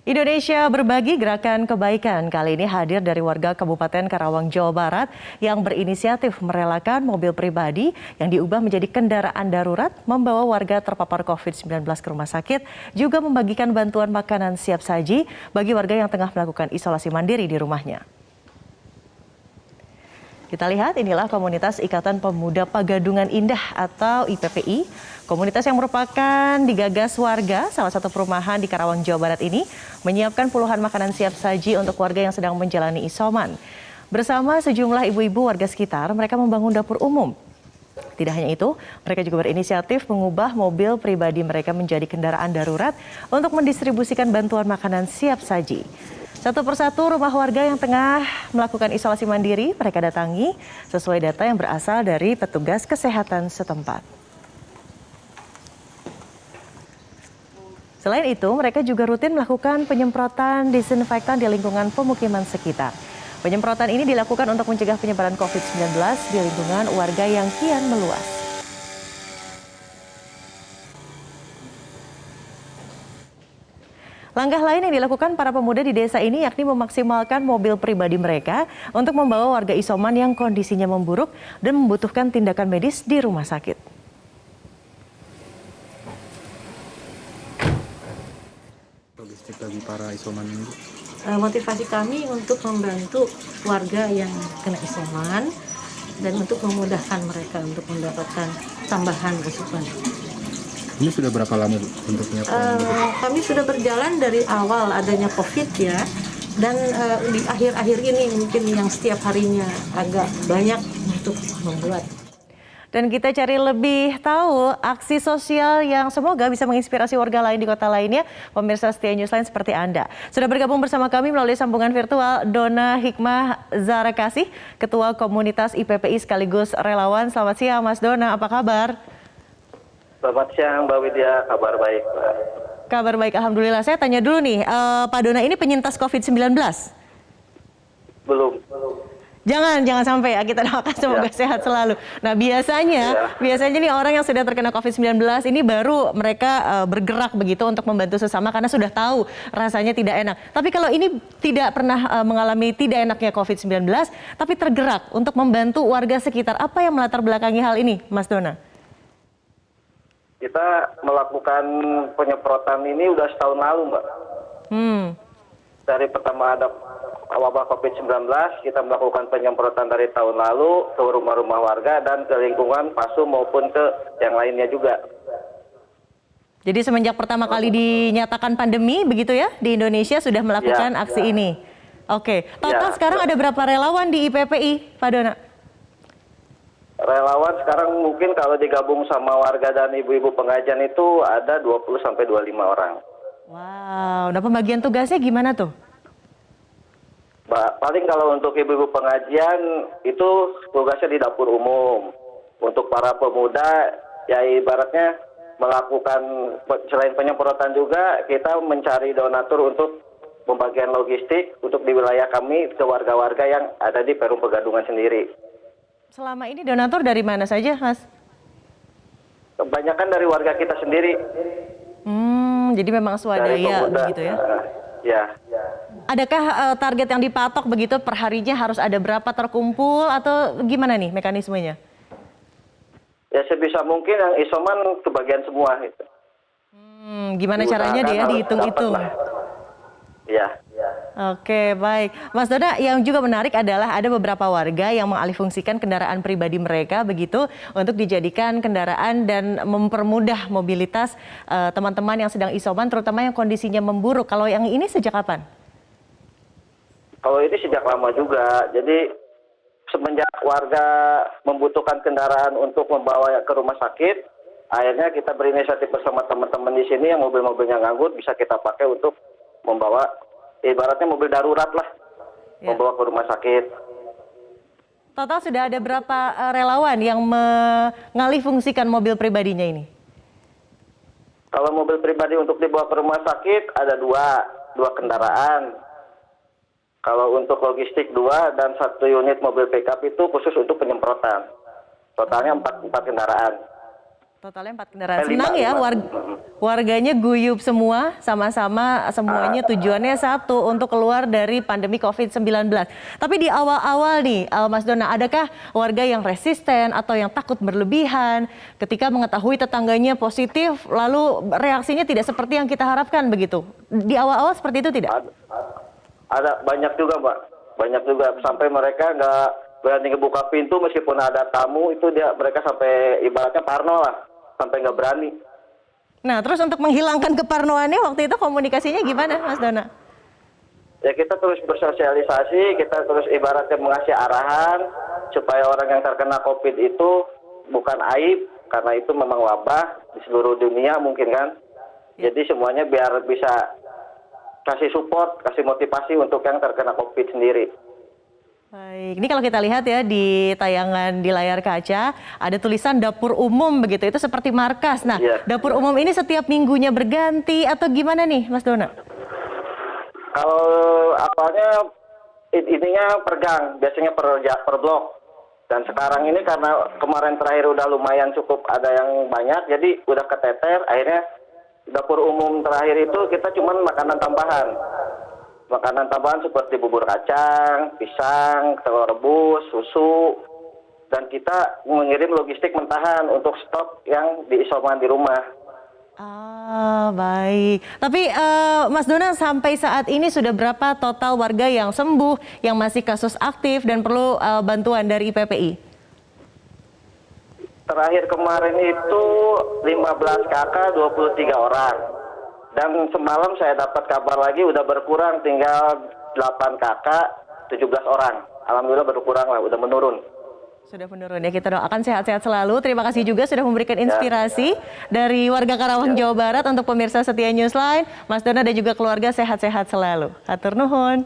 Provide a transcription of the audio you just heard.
Indonesia Berbagi Gerakan Kebaikan kali ini hadir dari warga Kabupaten Karawang, Jawa Barat yang berinisiatif merelakan mobil pribadi yang diubah menjadi kendaraan darurat membawa warga terpapar COVID-19 ke rumah sakit, juga membagikan bantuan makanan siap saji bagi warga yang tengah melakukan isolasi mandiri di rumahnya. Kita lihat inilah komunitas Ikatan Pemuda Pagadungan Indah atau IPPI. Komunitas yang merupakan digagas warga salah satu perumahan di Karawang, Jawa Barat ini menyiapkan puluhan makanan siap saji untuk warga yang sedang menjalani isoman. Bersama sejumlah ibu-ibu warga sekitar, mereka membangun dapur umum. Tidak hanya itu, mereka juga berinisiatif mengubah mobil pribadi mereka menjadi kendaraan darurat untuk mendistribusikan bantuan makanan siap saji. Satu persatu rumah warga yang tengah melakukan isolasi mandiri mereka datangi sesuai data yang berasal dari petugas kesehatan setempat. Selain itu, mereka juga rutin melakukan penyemprotan disinfektan di lingkungan pemukiman sekitar. Penyemprotan ini dilakukan untuk mencegah penyebaran COVID-19 di lingkungan warga yang kian meluas. Langkah lain yang dilakukan para pemuda di desa ini yakni memaksimalkan mobil pribadi mereka untuk membawa warga isoman yang kondisinya memburuk dan membutuhkan tindakan medis di rumah sakit. Logistik bagi para isoman ini? Motivasi kami untuk membantu warga yang kena isoman dan untuk memudahkan mereka untuk mendapatkan tambahan asupan. Ini sudah berapa lama Bu untuk menyiapkan? Kami sudah berjalan dari awal adanya COVID ya, dan di akhir-akhir ini mungkin yang setiap harinya agak banyak untuk membuat. Dan kita cari lebih tahu aksi sosial yang semoga bisa menginspirasi warga lain di kota lainnya. Pemirsa setia Newsline seperti Anda. Sudah bergabung bersama kami melalui sambungan virtual Dona Hikmah Zahra Kasih, Ketua Komunitas IPPI sekaligus relawan. Selamat siang Mas Dona, apa kabar? Selamat siang Mbak Widya, kabar baik Pak. Kabar baik, Alhamdulillah. Saya tanya dulu nih, Pak Dona ini penyintas COVID-19? Belum. Jangan sampai ya, kita doakan semoga sehat selalu. Nah biasanya nih orang yang sudah terkena COVID-19 ini baru mereka bergerak begitu untuk membantu sesama karena sudah tahu rasanya tidak enak. Tapi kalau ini tidak pernah mengalami tidak enaknya COVID-19, tapi tergerak untuk membantu warga sekitar, apa yang melatar belakangi hal ini Mas Dona? Kita melakukan penyemprotan ini udah setahun lalu Mbak. Dari pertama ada wabah COVID-19, kita melakukan penyemprotan dari tahun lalu ke rumah-rumah warga dan ke lingkungan PASU maupun ke yang lainnya juga. Jadi semenjak pertama kali dinyatakan pandemi begitu ya di Indonesia sudah melakukan aksi ini. Oke, total sekarang ada berapa relawan di IPPI Pak Dona? Relawan sekarang mungkin kalau digabung sama warga dan ibu-ibu pengajian itu ada 20-25 orang. Wow, nah pembagian tugasnya gimana tuh? Paling kalau untuk ibu-ibu pengajian itu tugasnya di dapur umum. Untuk para pemuda ya ibaratnya melakukan selain penyemprotan juga kita mencari donatur untuk pembagian logistik untuk di wilayah kami ke warga-warga yang ada di Perum Pegadungan sendiri. Selama ini donatur dari mana saja, Mas? Kebanyakan dari warga kita sendiri. Jadi memang swadaya begitu ya? Ya. Adakah target yang dipatok begitu per harinya harus ada berapa terkumpul atau gimana nih mekanismenya? Ya sebisa mungkin yang isoman kebagian semua. Gitu. Gimana caranya dia dihitung-hitung? Ya. Oke, baik. Mas Dona, yang juga menarik adalah ada beberapa warga yang mengalihfungsikan kendaraan pribadi mereka begitu untuk dijadikan kendaraan dan mempermudah mobilitas teman-teman yang sedang isoman, terutama yang kondisinya memburuk. Kalau yang ini sejak kapan? Kalau ini sejak lama juga. Jadi semenjak warga membutuhkan kendaraan untuk membawa ke rumah sakit, akhirnya kita berinisiatif bersama teman-teman di sini yang mobil-mobilnya nganggut bisa kita pakai untuk membawa ibaratnya mobil darurat lah, membawa ke rumah sakit. Total sudah ada berapa relawan yang mengalihfungsikan mobil pribadinya ini? Kalau mobil pribadi untuk dibawa ke rumah sakit ada dua kendaraan. Kalau untuk logistik 2 dan 1 unit mobil pickup itu khusus untuk penyemprotan. Totalnya 4 kendaraan. Totalnya 4 kendaraan. 5, Senang ya 5. warganya guyup semua, sama-sama semuanya tujuannya satu untuk keluar dari pandemi COVID-19. Tapi di awal-awal nih, Mas Dona, adakah warga yang resisten atau yang takut berlebihan ketika mengetahui tetangganya positif, lalu reaksinya tidak seperti yang kita harapkan begitu? Di awal-awal seperti itu tidak? Ada banyak juga, Mbak. Banyak juga sampai mereka nggak berani ngebuka pintu meskipun ada tamu, itu mereka sampai ibaratnya parno lah, sampai nggak berani. Nah, terus untuk menghilangkan keparnoannya waktu itu komunikasinya gimana, Mas Dona? Ya kita terus bersosialisasi, kita terus ibaratnya mengasih arahan supaya orang yang terkena COVID itu bukan aib, karena itu memang wabah di seluruh dunia mungkin kan. Jadi semuanya biar bisa kasih support, kasih motivasi untuk yang terkena COVID sendiri. Baik, ini kalau kita lihat ya di tayangan di layar kaca, ada tulisan dapur umum begitu, itu seperti markas. Nah, dapur umum ini setiap minggunya berganti atau gimana nih, Mas Dona? Kalau awalnya ininya per gang, biasanya per blok. Dan sekarang ini karena kemarin terakhir udah lumayan cukup ada yang banyak, jadi udah keteter, akhirnya dapur umum terakhir itu kita cuman makanan tambahan. Makanan tambahan seperti bubur kacang, pisang, telur rebus, susu, dan kita mengirim logistik mentahan untuk stok yang diisoman di rumah. Ah, baik. Tapi Mas Dona, sampai saat ini sudah berapa total warga yang sembuh, yang masih kasus aktif dan perlu bantuan dari IPPI? Terakhir kemarin itu 15 kakak, 23 orang. Dan semalam saya dapat kabar lagi udah berkurang, tinggal 8 kakak, 17 orang. Alhamdulillah berkurang lah, udah menurun. Sudah menurun ya, kita doakan sehat-sehat selalu. Terima kasih juga sudah memberikan inspirasi dari warga Karawang, Jawa Barat untuk pemirsa setia Newsline. Mas Dona dan juga keluarga sehat-sehat selalu. Hatur nuhun.